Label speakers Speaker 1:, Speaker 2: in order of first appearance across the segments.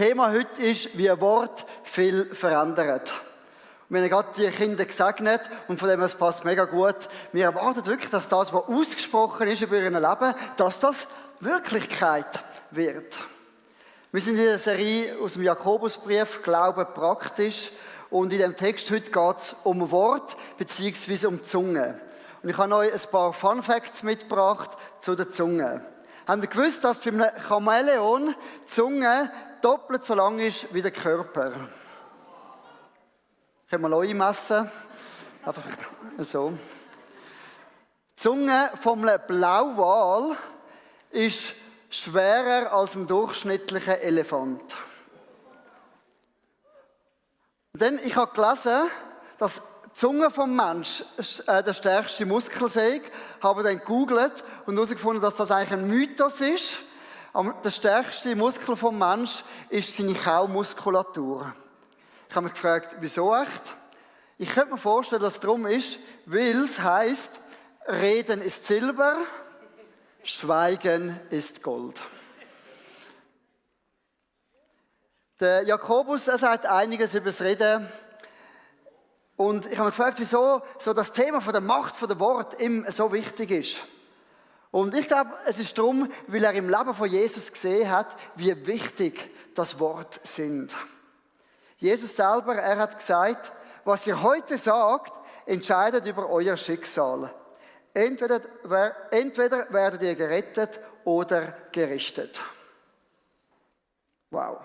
Speaker 1: Thema heute ist, wie ein Wort viel verändert. Wir haben gerade die Kinder gesegnet und von dem her, es passt mega gut. Wir erwarten wirklich, dass das, was ausgesprochen ist über ihr Leben, dass das Wirklichkeit wird. Wir sind in der Serie aus dem Jakobusbrief «Glaube praktisch» und in dem Text heute geht es um Wort bzw. um die Zunge. Und ich habe euch ein paar Fun Facts mitgebracht zu der Zunge. Habt ihr gewusst, dass bei einem Chamäleon die Zunge doppelt so lang ist wie der Körper? Können wir neu messen? Einfach so. Die Zunge von einem Blauwal ist schwerer als ein durchschnittlicher Elefant. Denn ich habe gelesen, dass die Zunge vom Menschen der stärkste Muskel sei. Habe dann gegoogelt und herausgefunden, dass das eigentlich ein Mythos ist. Aber der stärkste Muskel vom Menschen ist seine Kaumuskulatur. Ich habe mich gefragt, wieso echt? Ich könnte mir vorstellen, dass es darum ist, weil es heisst, Reden ist Silber, Schweigen ist Gold. Der Jakobus, er sagt einiges über das Reden. Und ich habe mich gefragt, wieso so das Thema von der Macht von der Wort ihm so wichtig ist. Und ich glaube, es ist darum, weil er im Leben von Jesus gesehen hat, wie wichtig das Wort sind. Jesus selber, er hat gesagt, was ihr heute sagt, entscheidet über euer Schicksal. Entweder werdet ihr gerettet oder gerichtet. Wow.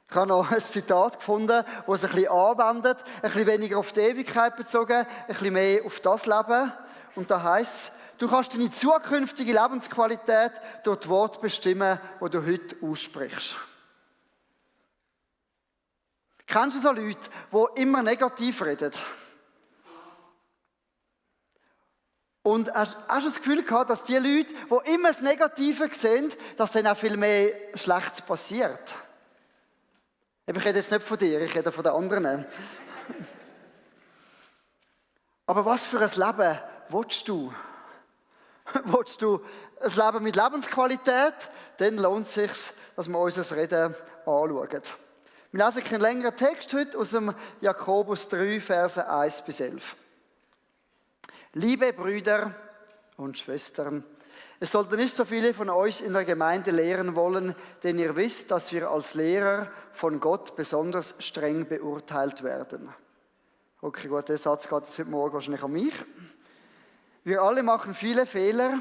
Speaker 1: Ich habe noch ein Zitat gefunden, das es ein bisschen anwendet, ein bisschen weniger auf die Ewigkeit bezogen, ein bisschen mehr auf das Leben. Und da heisst es, du kannst deine zukünftige Lebensqualität durch das Wort bestimmen, das du heute aussprichst. Kennst du so Leute, die immer negativ reden? Und hast du das Gefühl gehabt, dass die Leute, die immer das Negative sehen, dass denen auch viel mehr Schlechtes passiert? Ich rede jetzt nicht von dir, ich rede von den anderen. Aber was für ein Leben willst du? Willst du ein Leben mit Lebensqualität? Dann lohnt es sich, dass wir unser Reden anschauen. Wir lesen einen längeren Text heute aus dem Jakobus 3, Verse 1 bis 11. Liebe Brüder und Schwestern, es sollten nicht so viele von euch in der Gemeinde lehren wollen, denn ihr wisst, dass wir als Lehrer von Gott besonders streng beurteilt werden. Okay, gut, der Satz geht jetzt heute Morgen wahrscheinlich an mich. Wir alle machen viele Fehler,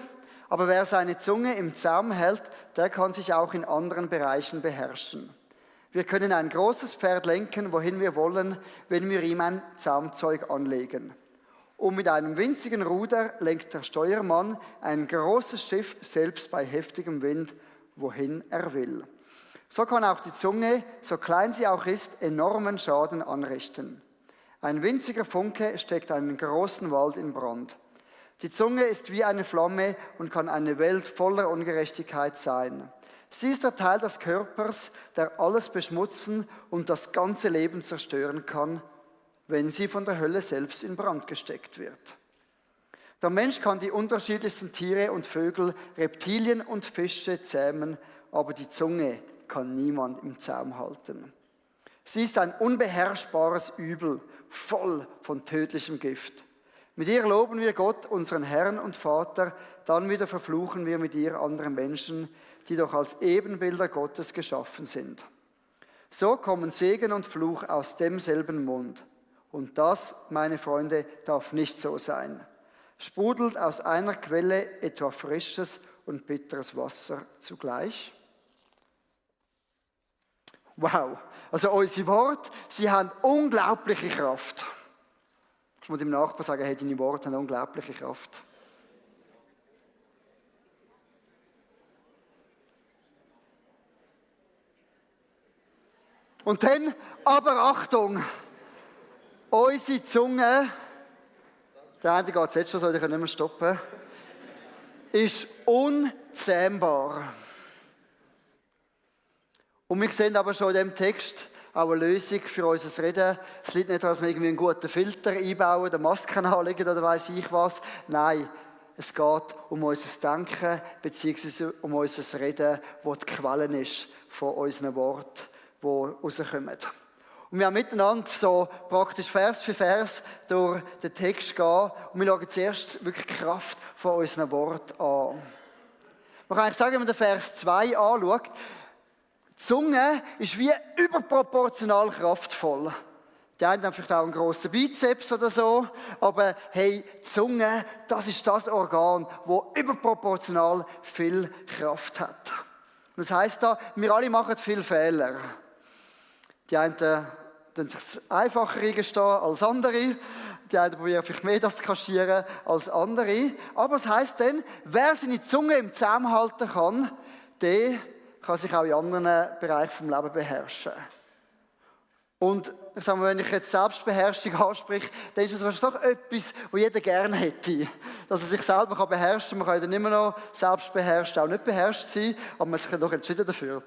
Speaker 1: aber wer seine Zunge im Zaum hält, der kann sich auch in anderen Bereichen beherrschen. Wir können ein großes Pferd lenken, wohin wir wollen, wenn wir ihm ein Zaumzeug anlegen. Und mit einem winzigen Ruder lenkt der Steuermann ein großes Schiff selbst bei heftigem Wind, wohin er will. So kann auch die Zunge, so klein sie auch ist, enormen Schaden anrichten. Ein winziger Funke steckt einen großen Wald in Brand. Die Zunge ist wie eine Flamme und kann eine Welt voller Ungerechtigkeit sein. Sie ist der Teil des Körpers, der alles beschmutzen und das ganze Leben zerstören kann, wenn sie von der Hölle selbst in Brand gesteckt wird. Der Mensch kann die unterschiedlichsten Tiere und Vögel, Reptilien und Fische zähmen, aber die Zunge kann niemand im Zaum halten. Sie ist ein unbeherrschbares Übel, voll von tödlichem Gift. Mit ihr loben wir Gott, unseren Herrn und Vater, dann wieder verfluchen wir mit ihr andere Menschen, die doch als Ebenbilder Gottes geschaffen sind. So kommen Segen und Fluch aus demselben Mund. Und das, meine Freunde, darf nicht so sein. Sprudelt aus einer Quelle etwa frisches und bitteres Wasser zugleich? Wow, also unsere Worte, sie haben unglaubliche Kraft. Ich muss dem Nachbarn sagen, hey, deine Worte haben unglaubliche Kraft. Und dann, aber Achtung, unsere Zunge, der eine geht es jetzt schon so, ich kann nicht mehr stoppen, ist unzähmbar. Und wir sehen aber schon in diesem Text auch eine Lösung für unser Reden. Es liegt nicht daran, dass wir irgendwie einen guten Filter einbauen, eine Masken anlegen oder weiss ich was. Nein, es geht um unser Denken bzw. um unser Reden, wo die Quelle ist von unseren Worten, die rauskommen. Und wir haben miteinander so praktisch Vers für Vers durch den Text gehen und wir schauen zuerst wirklich die Kraft von unseren Worten an. Man kann eigentlich sagen, wenn man den Vers 2 anschaut, die Zunge ist wie überproportional kraftvoll. Die einen haben vielleicht auch einen grossen Bizeps oder so, aber hey, die Zunge, das ist das Organ, das überproportional viel Kraft hat. Das heisst da, wir alle machen viele Fehler. Die einen tun sich einfacher eingestehen als andere. Die einen probieren vielleicht mehr das zu kaschieren als andere. Aber es heisst dann, wer seine Zunge im Zaum halten kann, der kann sich auch in anderen Bereichen des Lebens beherrschen. Und ich sage mal, wenn ich jetzt Selbstbeherrschung anspreche, dann ist das wahrscheinlich doch etwas, was jeder gerne hätte. Dass er sich selber beherrschen kann. Man kann dann immer noch selbstbeherrscht, auch nicht beherrscht sein, aber man hat sich dann doch entschieden dafür.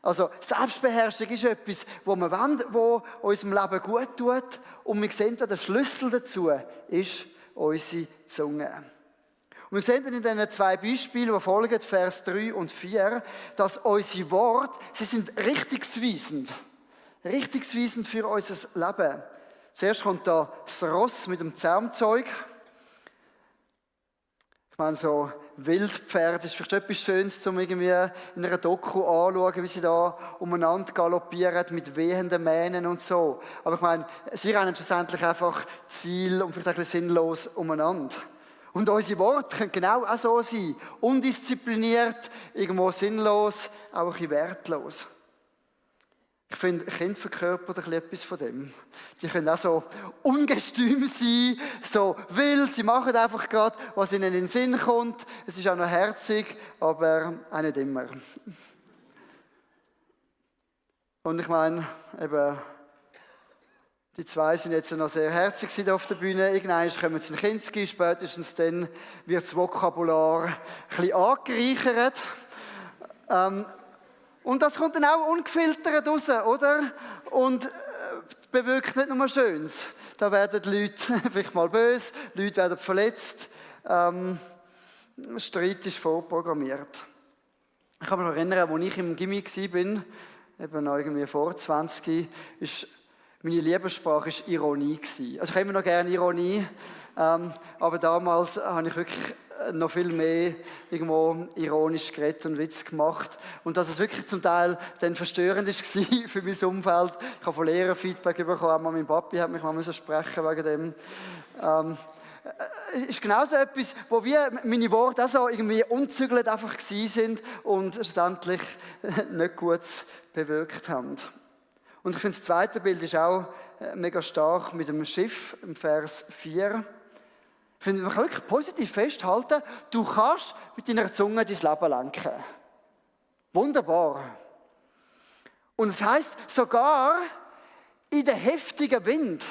Speaker 1: Also Selbstbeherrschung ist etwas, was wir wollen, was unserem Leben gut tut. Und wir sehen, der Schlüssel dazu ist unsere Zunge. Und wir sehen dann in diesen 2 Beispielen, die folgen, Vers 3 und 4, dass unsere Worte, sie sind richtungsweisend. Richtungsweisend für unser Leben. Zuerst kommt da das Ross mit dem Zaumzeug. Ich meine, so Wildpferd ist vielleicht etwas Schönes, um irgendwie in einer Doku anzuschauen, wie sie da umeinander galoppieren mit wehenden Mähnen und so. Aber ich meine, sie rennen schlussendlich einfach Ziel und vielleicht ein bisschen sinnlos umeinander. Und unsere Worte können genau auch so sein. Undiszipliniert, irgendwo sinnlos, auch ein bisschen wertlos. Ich finde, Kinder verkörpern etwas von dem. Die können auch so ungestüm sein, so wild. Sie machen einfach gerade, was ihnen in den Sinn kommt. Es ist auch noch herzig, aber auch nicht immer. Und ich meine, eben, die 2 sind jetzt noch sehr herzig auf der Bühne. Irgendwann kommen sie in Kinski, spätestens dann wird das Vokabular ein bisschen angereichert. Und das kommt dann auch ungefiltert raus, oder? Und bewirkt nicht nur Schönes. Da werden die Leute vielleicht mal böse, die Leute werden verletzt. Streit ist vorprogrammiert. Ich kann mich noch erinnern, als ich im Gimmi war, eben noch irgendwie vor 20, ist meine Liebessprache war Ironie. Also ich habe immer noch gerne Ironie, aber damals habe ich wirklich noch viel mehr irgendwo ironisch geredet und Witz gemacht. Und dass es wirklich zum Teil dann verstörend war für mein Umfeld. Ich habe von Lehrern Feedback bekommen, auch mein Papi hat mich mal sprechen wegen dem. Ist genauso etwas, wo wir meine Worte auch so irgendwie unzügelt einfach gewesen sind und schlussendlich nicht gut bewirkt haben. Und ich finde, das zweite Bild ist auch mega stark mit dem Schiff im Vers 4. Ich finde, man kann wirklich positiv festhalten, du kannst mit deiner Zunge dein Leben lenken. Wunderbar. Und es heisst, sogar in den heftigen Wind.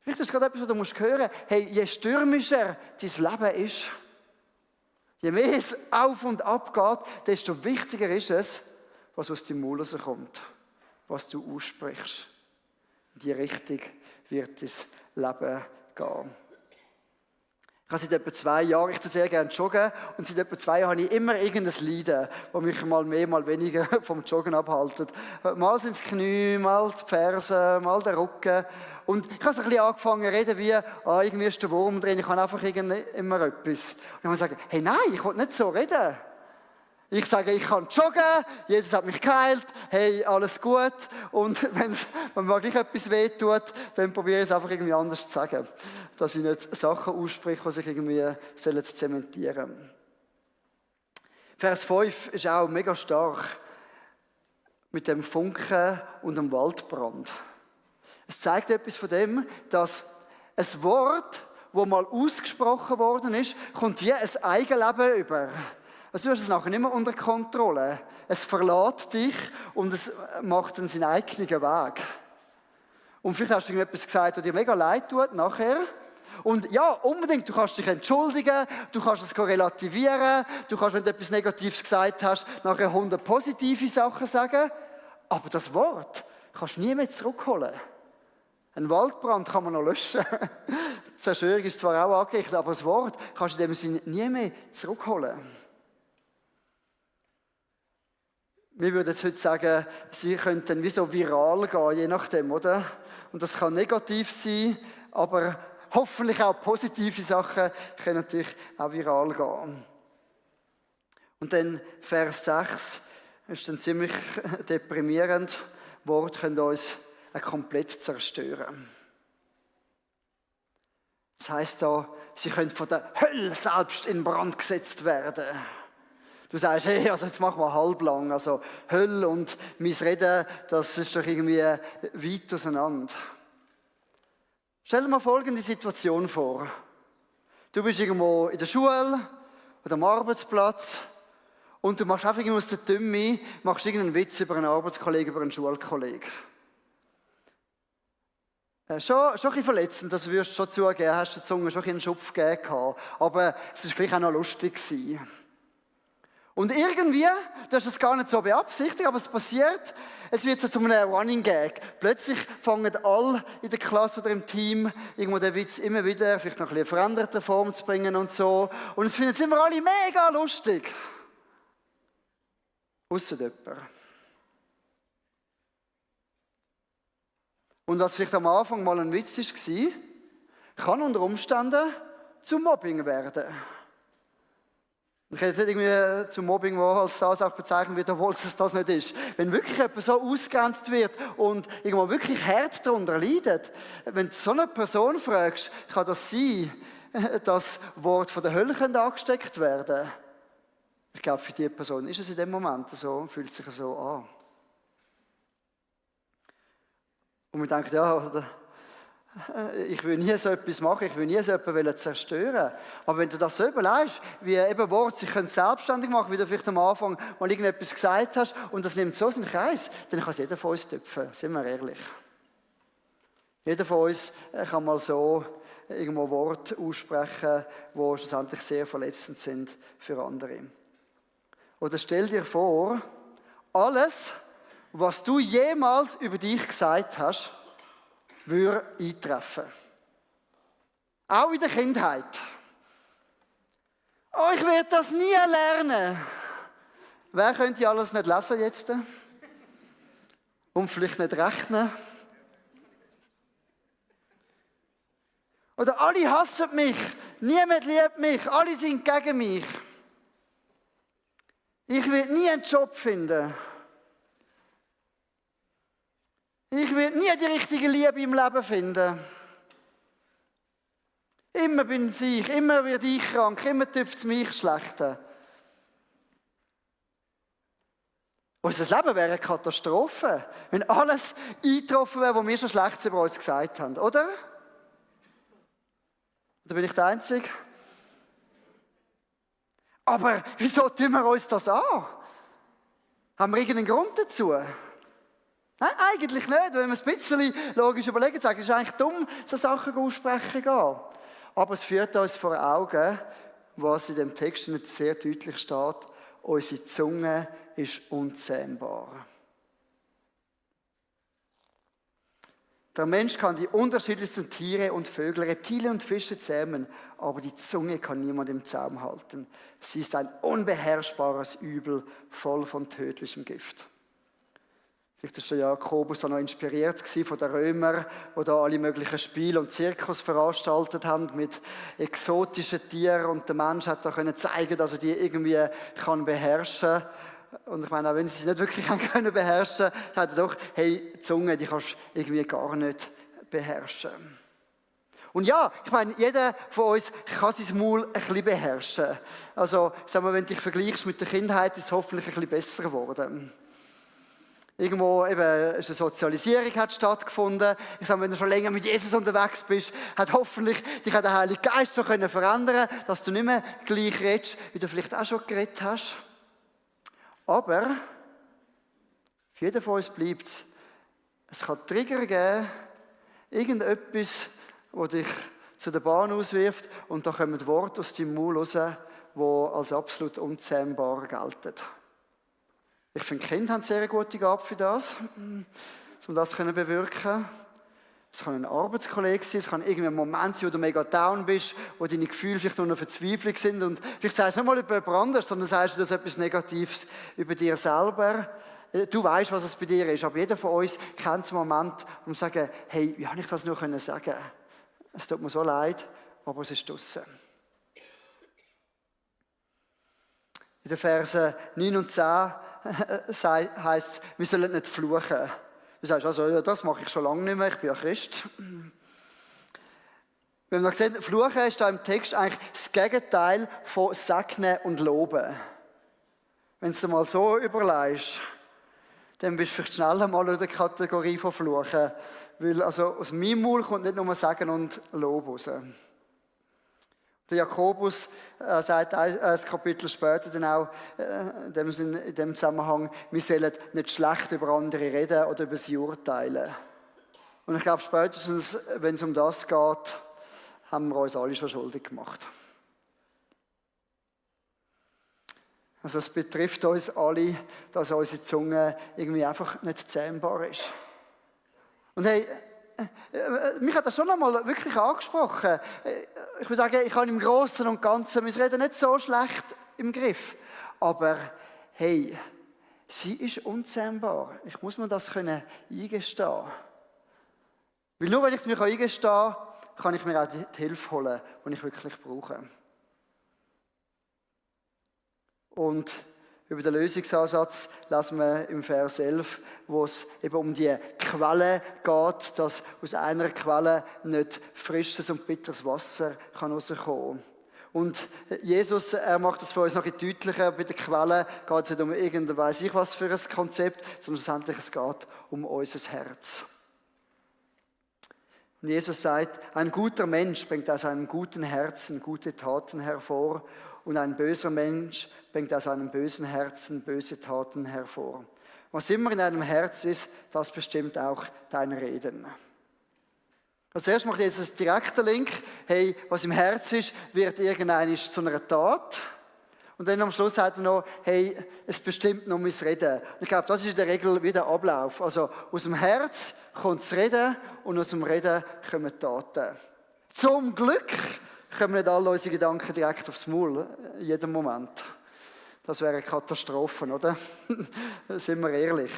Speaker 1: Vielleicht ist das gerade etwas, was du musst hören. Hey, je stürmischer dein Leben ist, je mehr es auf und ab geht, desto wichtiger ist es, was aus deinem Mund rauskommt, was du aussprichst. In die Richtung wird dein Leben gehen. Ich habe seit etwa 2 Jahren, ich tue sehr gerne joggen, und seit etwa 2 Jahren habe ich immer irgendein Leiden, das mich mal mehr, mal weniger vom Joggen abhaltet. Mal sind es die Knie, mal die Fersen, mal der Rücken. Und ich habe so ein bisschen angefangen zu reden wie, irgendwie ist der Wurm drin, ich kann einfach immer etwas. Und ich muss sagen, hey nein, ich will nicht so reden. Ich sage, ich kann joggen, Jesus hat mich geheilt, hey, alles gut. Und wenn mir gleich etwas wehtut, dann probiere ich es einfach irgendwie anders zu sagen. Dass ich nicht Sachen ausspreche, die sich irgendwie zementieren sollen. Vers 5 ist auch mega stark mit dem Funken und dem Waldbrand. Es zeigt etwas von dem, dass ein Wort, das mal ausgesprochen worden ist, kommt wie ein Eigenleben über. Also du hast es nachher nicht mehr unter Kontrolle. Es verlässt dich und es macht dann seinen eigenen Weg. Und vielleicht hast du irgendetwas gesagt, das dir mega leid tut nachher. Und ja, unbedingt, du kannst dich entschuldigen, du kannst es relativieren, du kannst, wenn du etwas Negatives gesagt hast, nachher 100 positive Sachen sagen. Aber das Wort kannst du nie mehr zurückholen. Ein Waldbrand kann man noch löschen. Zerstörung ist zwar auch angerichtet, aber das Wort kannst du in dem Sinne nie mehr zurückholen. Wir würden jetzt heute sagen, sie könnten wie so viral gehen, je nachdem, oder? Und das kann negativ sein, aber hoffentlich auch positive Sachen können natürlich auch viral gehen. Und dann Vers 6 ist dann ziemlich deprimierend. Worte können uns komplett zerstören. Das heisst da, sie können von der Hölle selbst in Brand gesetzt werden. Du sagst, hey, also jetzt machen wir halblang. Also Hölle und mein Reden, das ist doch irgendwie weit auseinander. Stell dir mal folgende Situation vor. Du bist irgendwo in der Schule oder am Arbeitsplatz und du machst einfach aus der Dümme, machst irgendeinen Witz über einen Arbeitskollegen, über einen Schulkollegen. Schon ein bisschen verletzend, das wirst du schon zugeben, hast der Zunge schon einen Schupf gegeben, aber es war gleich auch noch lustig gewesen. Und irgendwie, du hast es gar nicht so beabsichtigt, aber es passiert, es wird so zu einem Running Gag. Plötzlich fangen alle in der Klasse oder im Team irgendwo den Witz immer wieder, vielleicht noch ein bisschen in veränderter Form zu bringen und so. Und es finden es immer alle mega lustig. Ausser jemand. Und was vielleicht am Anfang mal ein Witz war, kann unter Umständen zum Mobbing werden. Ich kann jetzt nicht irgendwie zum Mobbing, wo als das auch bezeichnet wird, obwohl es das nicht ist. Wenn wirklich jemand so ausgegrenzt wird und irgendwo wirklich hart darunter leidet, wenn du so eine Person fragst, kann das sein, dass Wort von der Hölle angesteckt werden. Ich glaube, für diese Person ist es in dem Moment so, fühlt sich so an. Und man denkt, ja, ich will nie so etwas machen, ich will nie so etwas zerstören. Aber wenn du das so überlegst, wie eben Worte sich selbstständig machen, wie du vielleicht am Anfang mal irgendetwas gesagt hast, und das nimmt so seinen Kreis, dann kann es jeder von uns töpfen, sind wir ehrlich. Jeder von uns kann mal so irgendwo Worte aussprechen, die schlussendlich sehr verletzend sind für andere. Oder stell dir vor, alles, was du jemals über dich gesagt hast, würde eintreffen. Auch in der Kindheit. Oh, ich werde das nie lernen. Wer könnte alles nicht lesen jetzt? Und vielleicht nicht rechnen? Oder alle hassen mich, niemand liebt mich, alle sind gegen mich. Ich werde nie einen Job finden. Ich werde nie die richtige Liebe im Leben finden. Immer bin ich, immer werde ich krank, immer tüpft es mich schlechter. Unser Leben wäre eine Katastrophe, wenn alles eingetroffen wäre, was wir schon Schlechtes über uns gesagt haben, oder? Oder bin ich der Einzige? Aber wieso tun wir uns das an? Haben wir irgendeinen Grund dazu? Nein, eigentlich nicht. Wenn wir es ein bisschen logisch überlegen, sagen, es ist eigentlich dumm, so Sachen aussprechen gehen. Aber es führt uns vor Augen, was in dem Text nicht sehr deutlich steht, unsere Zunge ist unzähmbar. Der Mensch kann die unterschiedlichsten Tiere und Vögel, Reptilien und Fische zähmen, aber die Zunge kann niemand im Zaum halten. Sie ist ein unbeherrschbares Übel, voll von tödlichem Gift. Vielleicht war Jakobus auch noch inspiriert von den Römern, die da alle möglichen Spiele und Zirkus veranstaltet haben mit exotischen Tieren, und der Mensch hat da können zeigen, dass er die irgendwie beherrschen kann. Und ich meine, auch wenn sie es nicht wirklich können beherrschen, hat er doch, hey, die Zunge, die kannst du irgendwie gar nicht beherrschen. Und ja, ich meine, jeder von uns kann sein Maul ein bisschen beherrschen. Also, sagen wir, wenn du dich vergleichst mit der Kindheit, ist es hoffentlich ein bisschen besser geworden. Irgendwo eben eine Sozialisierung hat stattgefunden. Ich sage, wenn du schon länger mit Jesus unterwegs bist, hat hoffentlich dich auch der Heilige Geist so verändern können, dass du nicht mehr gleich redest, wie du vielleicht auch schon geredet hast. Aber für jeden von uns bleibt es kann Trigger geben, irgendetwas, das dich zu der Bahn auswirft, und da kommen Worte aus deinem Maul raus, die als absolut unzähmbar gelten. Ich finde, Kinder haben sehr gute Gabe für das, um das zu bewirken. Es kann ein Arbeitskollege sein, es kann irgendwie ein Moment sein, wo du mega down bist, wo deine Gefühle vielleicht nur noch Verzweiflung sind und vielleicht sagst du nicht mal über jemand anderes, sondern sagst du das etwas Negatives über dir selber. Du weißt, was es bei dir ist, aber jeder von uns kennt einen Moment, um zu sagen, hey, wie habe ich das nur sagen können? Es tut mir so leid, aber es ist draussen. In den Versen 9 und 10 heisst es, wir sollen nicht fluchen. Du sagst, also, ja, das mache ich schon lange nicht mehr, ich bin ja Christ. Wir haben noch gesehen, Fluchen ist da im Text eigentlich das Gegenteil von Segnen und Loben. Wenn du es dir mal so überlegst, dann bist du vielleicht schneller mal in der Kategorie von Fluchen. Weil also aus meinem Mund kommt nicht nur Segen und Lob raus. Der Jakobus sagt ein Kapitel später dann auch in dem Zusammenhang, wir sollen nicht schlecht über andere reden oder über sie urteilen. Und ich glaube, spätestens, wenn es um das geht, haben wir uns alle schon schuldig gemacht. Also es betrifft uns alle, dass unsere Zunge irgendwie einfach nicht zähmbar ist. Und hey, mich hat das schon einmal wirklich angesprochen. Ich würde sagen, ich habe im Großen und Ganzen mein Reden nicht so schlecht im Griff. Aber hey, sie ist unzähmbar. Ich muss mir das eingestehen. Weil nur wenn ich es mir eingestehen kann, kann ich mir auch die Hilfe holen, die ich wirklich brauche. Und über den Lösungsansatz lesen wir im Vers 11, wo es eben um die Quelle geht, dass aus einer Quelle nicht frisches und bitteres Wasser rauskommen kann. Und Jesus, er macht das für uns noch deutlicher. Bei der Quelle geht es nicht um irgendein weiss ich was für ein Konzept, sondern schlussendlich es geht um unser Herz. Und Jesus sagt, ein guter Mensch bringt aus einem guten Herzen gute Taten hervor und ein böser Mensch bringt aus einem bösen Herzen böse Taten hervor. Was immer in deinem Herz ist, das bestimmt auch dein Reden. Als erstes macht Jesus einen direkten Link. Hey, was im Herz ist, wird irgendwann zu einer Tat. Und dann am Schluss sagt er noch, hey, es bestimmt noch mein Reden. Und ich glaube, das ist in der Regel wie der Ablauf. Also aus dem Herz kommt das Reden und aus dem Reden kommen Taten. Zum Glück kommen nicht alle unsere Gedanken direkt aufs Maul, in jedem Moment. Das wäre eine Katastrophe, oder? Sind wir ehrlich.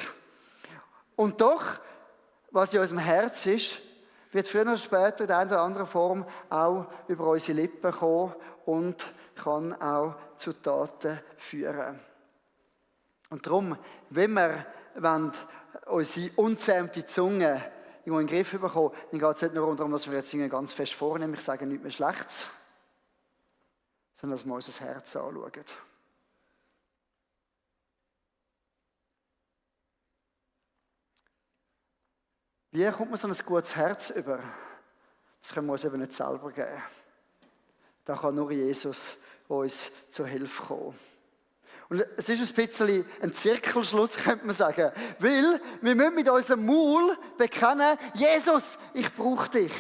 Speaker 1: Und doch, was in unserem Herz ist, wird früher oder später in einer oder anderen Form auch über unsere Lippen kommen und kann auch zu Taten führen. Und darum, wenn wir unsere unzähmte Zunge irgendwo in den Griff bekommen, dann geht es nicht nur darum, dass wir jetzt ganz fest vornehmen, ich sage nichts mehr Schlechtes, sondern dass wir unser Herz anschauen. Wie kommt man so ein gutes Herz über? Das können wir uns eben nicht selber geben. Da kann nur Jesus uns zur Hilfe kommen. Und es ist ein bisschen ein Zirkelschluss, könnte man sagen. Weil wir müssen mit unserem Maul bekennen, Jesus, ich brauche dich.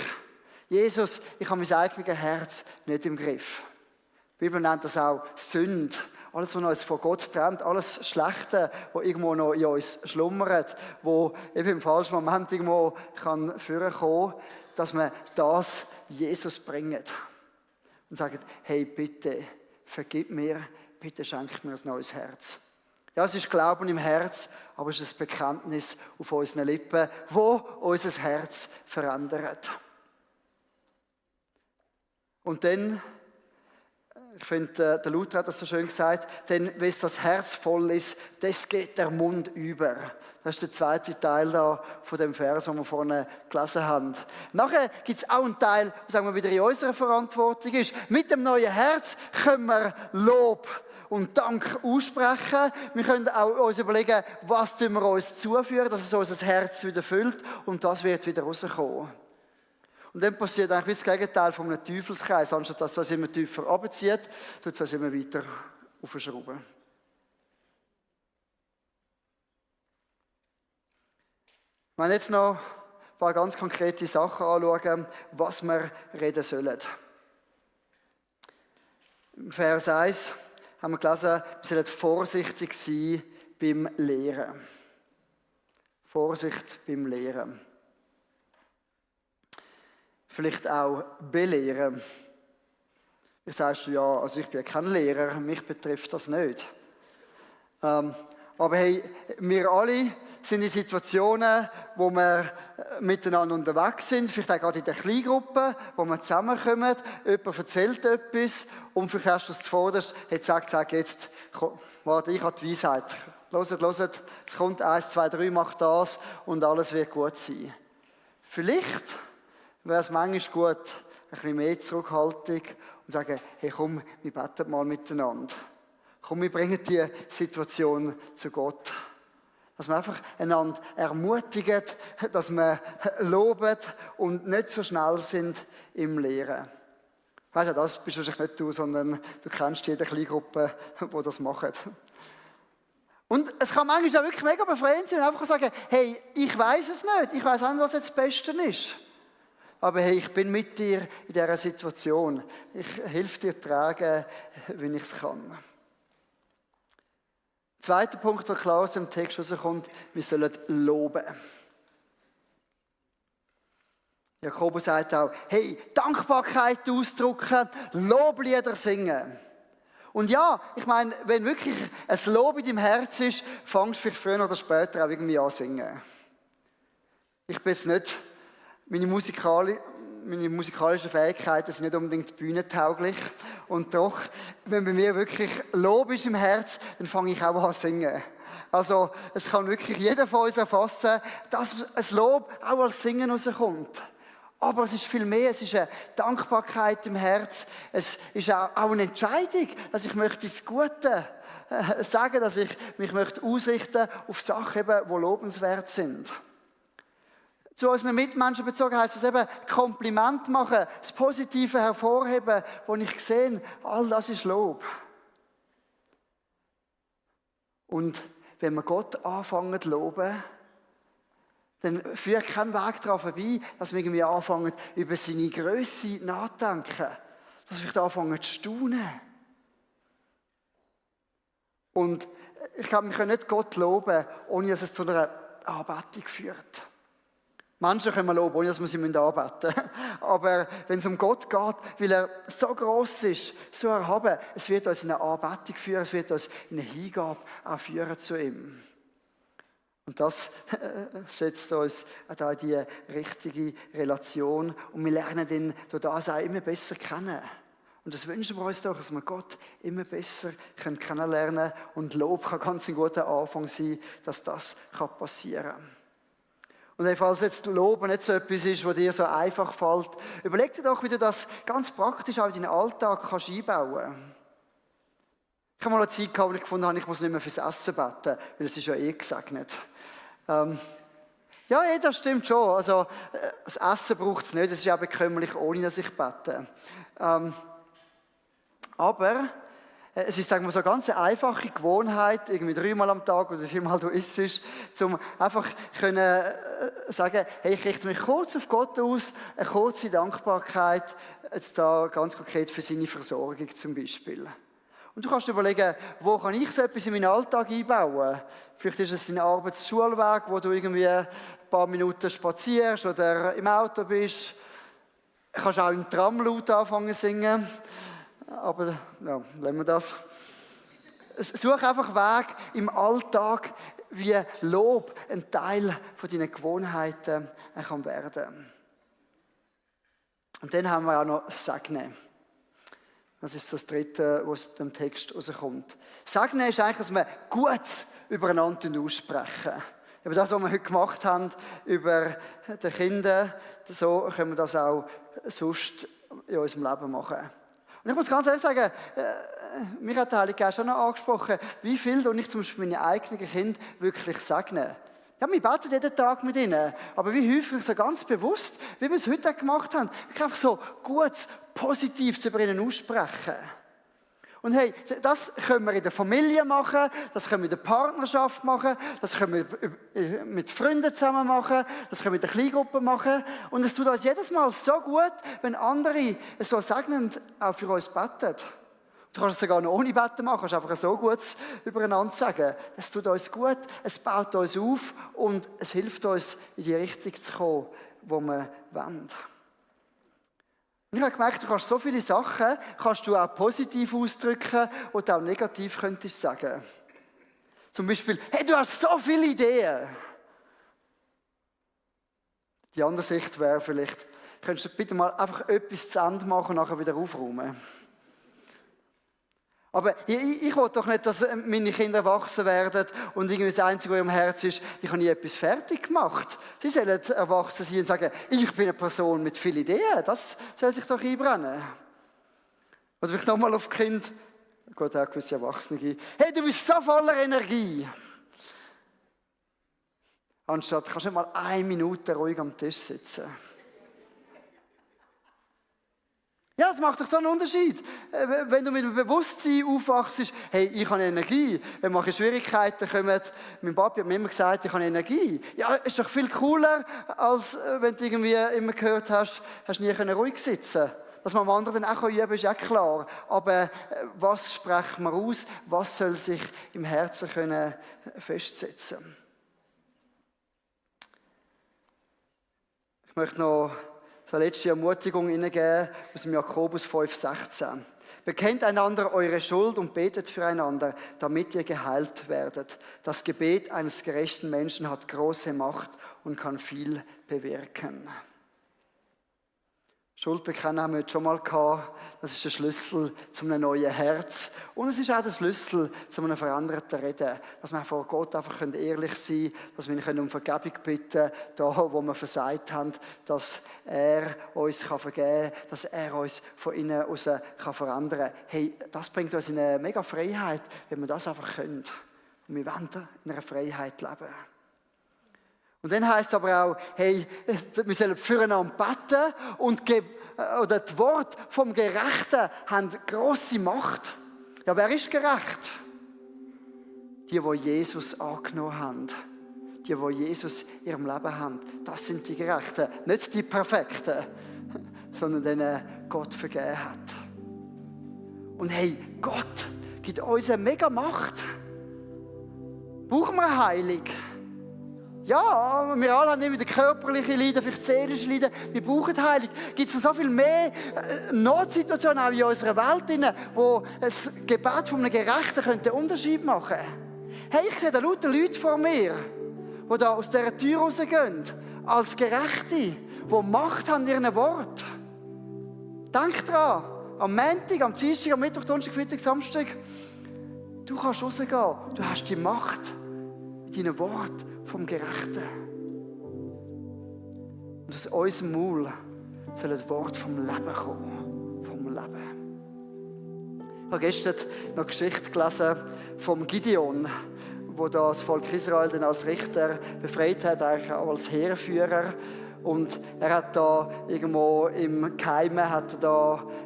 Speaker 1: Jesus, ich habe mein eigenes Herz nicht im Griff. Die Bibel nennt das auch Sünde. Alles, was uns von Gott trennt, alles Schlechte, was irgendwo noch in uns schlummert, wo eben im falschen Moment irgendwo kann vorkommen, dass wir das Jesus bringen. Und sagen, hey, bitte, vergib mir, bitte schenk mir ein neues Herz. Ja, es ist Glauben im Herz, aber es ist ein Bekenntnis auf unseren Lippen, wo unser Herz verändert. Und dann, ich finde, der Luther hat das so schön gesagt, denn wenn das Herz voll ist, das geht der Mund über. Das ist der zweite Teil da von dem Vers, den wir vorne gelesen haben. Nachher gibt es auch einen Teil, der sagen wir, wieder in unserer Verantwortung ist. Mit dem neuen Herz können wir Lob und Dank aussprechen. Wir können auch uns überlegen, was wir uns zuführen, dass es unser Herz wieder füllt und das wird wieder rauskommen. Und dann passiert eigentlich das Gegenteil von einem Teufelskreis. Anstatt dass es immer tiefer runterzieht, tut es immer weiter aufschrauben. Wir werden jetzt noch ein paar ganz konkrete Sachen anschauen, was wir reden sollen. Im Vers 1 haben wir gelesen, wir sollen vorsichtig sein beim Lehren. Vorsicht beim Lehren. vielleicht auch belehren. Ich sagst du, ja, also ich bin ja kein Lehrer, mich betrifft das nicht. Aber hey, wir alle sind in Situationen, wo wir miteinander unterwegs sind, vielleicht auch gerade in der Kleingruppe, wo wir zusammenkommen, jemand erzählt etwas und vielleicht hast du es zuvorderst, hat gesagt, jetzt, warte, ich habe die Weisheit. Hört, es kommt 1, 2, 3, mach das und alles wird gut sein. Vielleicht wäre es manchmal gut, ein bisschen mehr Zurückhaltung und sagen, hey komm, wir beten mal miteinander. Komm, wir bringen die Situation zu Gott. Dass wir einfach einander ermutigen, dass wir loben und nicht so schnell sind im Lehren. Ich weiss ja, das bist wahrscheinlich nicht du, sondern du kennst jede Kleingruppe, die das macht. Und es kann manchmal auch wirklich mega befreiend sein und einfach sagen, hey, ich weiss es nicht, ich weiss auch nicht, was jetzt das Beste ist. Aber hey, ich bin mit dir in dieser Situation. Ich helfe dir tragen, wenn ich es kann. Zweiter Punkt, der klar aus dem Text rauskommt, wir sollen loben. Jakobus sagt auch, hey, Dankbarkeit ausdrücken, Loblieder singen. Und ja, ich meine, wenn wirklich ein Lob in deinem Herz ist, fängst du vielleicht früher oder später auch irgendwie an zu singen. Ich bin jetzt nicht, meine musikalischen Fähigkeiten sind nicht unbedingt bühnentauglich. Und doch, wenn bei mir wirklich Lob ist im Herz, dann fange ich auch an zu singen. Also, es kann wirklich jeder von uns erfassen, dass ein Lob auch als Singen rauskommt. Aber es ist viel mehr, es ist eine Dankbarkeit im Herz. Es ist auch eine Entscheidung, dass ich möchte das Gute sagen, dass ich mich möchte ausrichten auf Sachen, die lobenswert sind. Zu unseren Mitmenschen bezogen heisst es eben, Kompliment machen, das Positive hervorheben, wo ich sehe, all das ist Lob. Und wenn wir Gott anfangen zu loben, dann führt kein Weg daran vorbei, dass wir irgendwie anfangen, über seine Grösse nachzudenken. Dass wir vielleicht anfangen zu staunen. Und ich glaube, wir können nicht Gott loben, ohne dass es zu einer Anbetung führt. Menschen können wir loben, ohne dass wir sie anbeten müssen. Aber wenn es um Gott geht, weil er so gross ist, so erhaben, es wird uns in eine Anbetung führen, es wird uns in eine Hingabe auch führen zu ihm. Und das setzt uns auch in die richtige Relation. Und wir lernen ihn durch das auch immer besser kennen. Und das wünschen wir uns doch, dass wir Gott immer besser kennenlernen können. Und Lob kann ganz ein guter Anfang sein, dass das passieren kann. Und falls jetzt Loben nicht so etwas ist, was dir so einfach fällt, überleg dir doch, wie du das ganz praktisch auch in deinen Alltag kannst einbauen kannst. Ich habe mal eine Zeit gehabt, wo ich gefunden habe, ich muss nicht mehr fürs Essen beten, weil es ist ja gesegnet. Ja, das stimmt schon. Also, das Essen braucht es nicht, es ist ja bekömmlich, ohne dass ich bete. Aber es ist, sagen wir so, eine ganz einfache Gewohnheit, irgendwie 3-mal am Tag oder 4-mal du isst, um einfach können sagen, hey, ich richte mich kurz auf Gott aus, eine kurze Dankbarkeit, jetzt da ganz konkret für seine Versorgung zum Beispiel. Und du kannst dir überlegen, wo kann ich so etwas in meinen Alltag einbauen? Vielleicht ist es ein Arbeits-Schulweg, wo du irgendwie ein paar Minuten spazierst oder im Auto bist. Du kannst auch im Tram laut anfangen zu singen. Aber ja, lassen wir das. Such einfach Weg im Alltag, wie Lob ein Teil von deinen Gewohnheiten kann werden. Und dann haben wir auch noch das Segnen. Das ist das Dritte, was aus dem Text rauskommt. Segnen ist eigentlich, dass wir Gutes übereinander aussprechen. Aber das, was wir heute gemacht haben über die Kinder, so können wir das auch sonst in unserem Leben machen. Und ich muss ganz ehrlich sagen, mich hat der Heilige Geist schon noch angesprochen, wie viel ich zum Beispiel meine eigenen Kinder wirklich segne. Ja, wir beten jeden Tag mit ihnen, aber wie häufig so ganz bewusst, wie wir es heute gemacht haben, wirklich einfach so Gutes, Positives über ihnen aussprechen. Und hey, das können wir in der Familie machen, das können wir in der Partnerschaft machen, das können wir mit Freunden zusammen machen, das können wir in der Kleingruppe machen. Und es tut uns jedes Mal so gut, wenn andere so segnend auch für uns beten. Du kannst es sogar noch ohne Beten machen, kannst einfach so gut übereinander sagen. Es tut uns gut, es baut uns auf und es hilft uns, in die Richtung zu kommen, wo wir wollen. Und ich habe gemerkt, du kannst so viele Sachen, kannst du auch positiv ausdrücken und auch negativ könntest sagen. Zum Beispiel, hey, du hast so viele Ideen. Die andere Sicht wäre vielleicht, könntest du bitte mal einfach etwas zu Ende machen und nachher wieder aufräumen. Aber ich will doch nicht, dass meine Kinder erwachsen werden und irgendwie das Einzige, was im Herzen ist, ich habe nie etwas fertig gemacht. Sie sollen erwachsen sein und sagen, ich bin eine Person mit vielen Ideen, das soll sich doch einbrennen. Oder vielleicht nochmal auf die Kinder, gut, auch gewisse Erwachsene, hey, du bist so voller Energie. Anstatt, kannst du nicht mal 1 Minute ruhig am Tisch sitzen. Ja, es macht doch so einen Unterschied. Wenn du mit dem Bewusstsein aufwachst, hey, ich habe Energie. Wenn manche Schwierigkeiten kommen, mein Papi hat mir immer gesagt, ich habe Energie. Ja, ist doch viel cooler, als wenn du irgendwie immer gehört hast, hast nie ruhig sitzen können. Dass man am anderen dann auch üben kann, ist auch klar. Aber was sprechen wir aus? Was soll sich im Herzen können festsetzen? Ich möchte noch eine letzte Ermutigung hineingeben aus dem Jakobus 5,16. Bekennt einander eure Schuld und betet füreinander, damit ihr geheilt werdet. Das Gebet eines gerechten Menschen hat große Macht und kann viel bewirken. Schuldbekennen haben wir jetzt schon mal gehabt. Das ist der Schlüssel zu einem neuen Herz. Und es ist auch der Schlüssel zu einem veränderten Reden. Dass wir vor Gott einfach ehrlich sein können, dass wir um Vergebung bitten können, da wo wir versagt haben, dass er uns vergeben kann, dass er uns von innen heraus verändern kann. Hey, das bringt uns in eine mega Freiheit, wenn wir das einfach können. Und wir wollen in einer Freiheit leben. Und dann heisst es aber auch, hey, wir sollen füreinander beten und das Wort vom Gerechten haben grosse Macht. Ja, wer ist gerecht? Die Jesus angenommen haben. Die Jesus in ihrem Leben haben. Das sind die Gerechten. Nicht die Perfekten, sondern denen Gott vergeben hat. Und hey, Gott gibt uns eine mega Macht. Brauchen wir Heilung? Ja, wir alle haben immer die körperliche Leiden, vielleicht seelische Leiden. Wir brauchen Heilung. Gibt es noch so viel mehr Notsituationen auch in unserer Welt, wo das Gebet von einem Gerechten den Unterschied machen könnte? Hey, ich sehe da lauter Leute vor mir, die da aus dieser Tür rausgehen, als Gerechte, die Macht haben in ihren Worten. Denk dran, am Montag, am Dienstag, am Mittwoch, Donnerstag, Freitag, Samstag, du kannst rausgehen, du hast die Macht in deinen Worten vom Gerechten. Und aus unserem Maul soll das Wort vom Leben kommen. Vom Leben. Ich habe gestern noch eine Geschichte gelesen vom Gideon, wo das Volk Israel dann als Richter befreit hat, eigentlich auch als Heerführer. Und er hat da irgendwo im Geheimen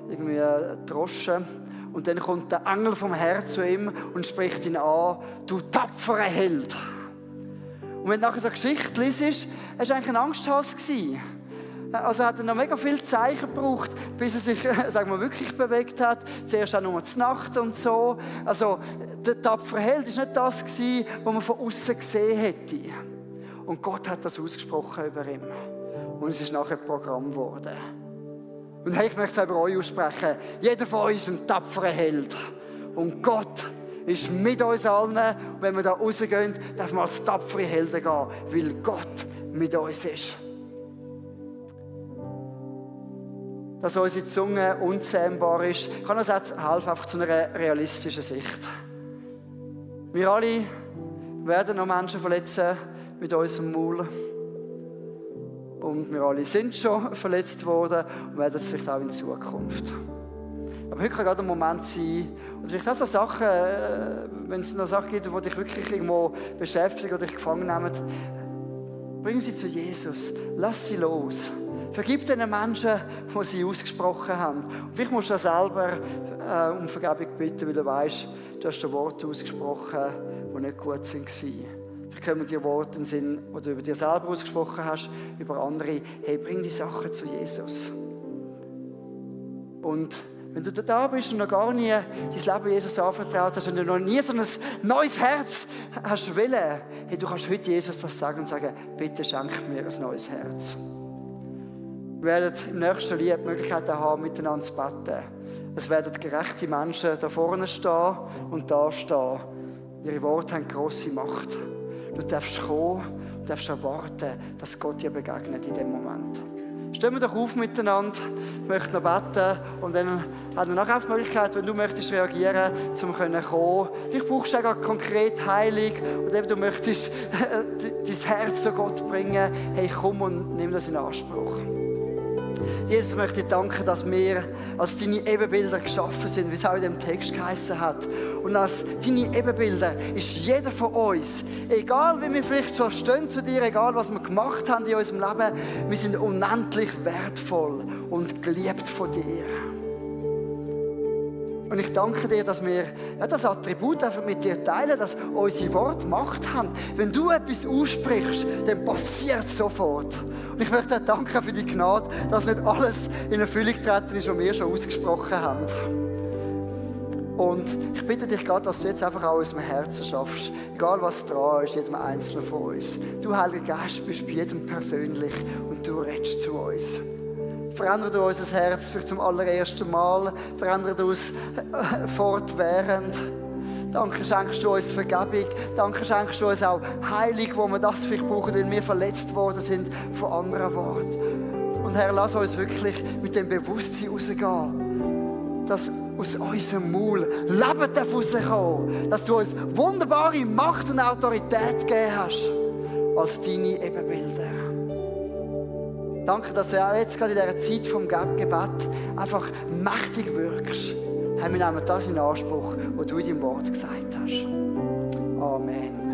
Speaker 1: irgendwie droschen. Und dann kommt der Engel vom Herrn zu ihm und spricht ihn an: Du tapferer Held. Und wenn du nachher so eine Geschichte liest, war er eigentlich ein Angsthase. Also hat er noch mega viele Zeichen gebraucht, bis er sich, sagen wir, wirklich bewegt hat. Zuerst auch nur zur Nacht und so. Also der tapfere Held war nicht das, was man von außen gesehen hätte. Und Gott hat das ausgesprochen über ihn. Und es ist nachher ein Programm geworden. Und ich möchte es über euch aussprechen. Jeder von euch ist ein tapferer Held. Und Gott ist mit uns allen. Und wenn wir da rausgehen, darf man als tapfere Helden gehen, weil Gott mit uns ist. Dass unsere Zunge unzähmbar ist, kann uns helfen, einfach zu einer realistischen Sicht. Wir alle werden noch Menschen verletzen mit unserem Maul. Und wir alle sind schon verletzt worden und werden es vielleicht auch in Zukunft. Aber heute kann gerade ein Moment sein, und vielleicht auch so Sachen, wenn es noch Sachen gibt, die dich wirklich irgendwo beschäftigen oder dich gefangen nehmen, bring sie zu Jesus, lass sie los. Vergib den Menschen, die sie ausgesprochen haben. Und vielleicht musst du auch selber um Vergebung bitten, weil du weißt, du hast Worte ausgesprochen, die nicht gut waren. Vielleicht kommen dir Worte in den Sinn, die du über dir selber ausgesprochen hast, über andere. Hey, bring die Sachen zu Jesus. Und wenn du da bist und noch gar nie dein Leben Jesus anvertraut hast und du noch nie so ein neues Herz hast wollen, hey, du kannst heute Jesus das sagen und sagen: Bitte schenk mir ein neues Herz. Wir werden im nächsten Lied die Möglichkeit haben, miteinander zu beten. Es werden gerechte Menschen da vorne stehen und da stehen. Ihre Worte haben grosse Macht. Du darfst kommen und darfst erwarten, dass Gott dir begegnet in dem Moment. Stehen wir doch auf miteinander. Ich möchte noch beten und dann hat er nachher die Möglichkeit, wenn du möchtest reagieren, zum können kommen. Vielleicht brauchst du auch konkret Heilung und eben du möchtest dein Herz zu Gott bringen. Hey, komm und nimm das in Anspruch. Jesus, ich möchte dir danken, dass wir als deine Ebenbilder geschaffen sind, wie es auch in dem Text geheißen hat. Und als deine Ebenbilder ist jeder von uns, egal wie wir vielleicht schon stehen zu dir, egal was wir gemacht haben in unserem Leben, wir sind unendlich wertvoll und geliebt von dir. Und ich danke dir, dass wir das Attribut einfach mit dir teilen, dass unsere Worte Macht haben. Wenn du etwas aussprichst, dann passiert es sofort. Und ich möchte dir danken für die Gnade, dass nicht alles in Erfüllung getreten ist, was wir schon ausgesprochen haben. Und ich bitte dich Gott, dass du jetzt einfach auch aus dem Herzen schaffst, egal was dran ist, jedem Einzelnen von uns. Du, Heiliger Geist, bist bei jedem persönlich und du redest zu uns. Verändere du unser Herz vielleicht zum allerersten Mal, verändere du es fortwährend. Danke schenkst du uns Vergebung, danke schenkst du uns auch Heilung, wo wir das vielleicht brauchen, weil wir verletzt worden sind von anderen Worten. Und Herr, lass uns wirklich mit dem Bewusstsein rausgehen, dass aus unserem Maul Leben rauskommen, dass du uns wunderbare Macht und Autorität gegeben hast, als deine Ebenbilder. Danke, dass du auch jetzt gerade in dieser Zeit vom Gebet einfach mächtig wirkst. Herr, wir nehmen das in Anspruch, was du in deinem Wort gesagt hast. Amen.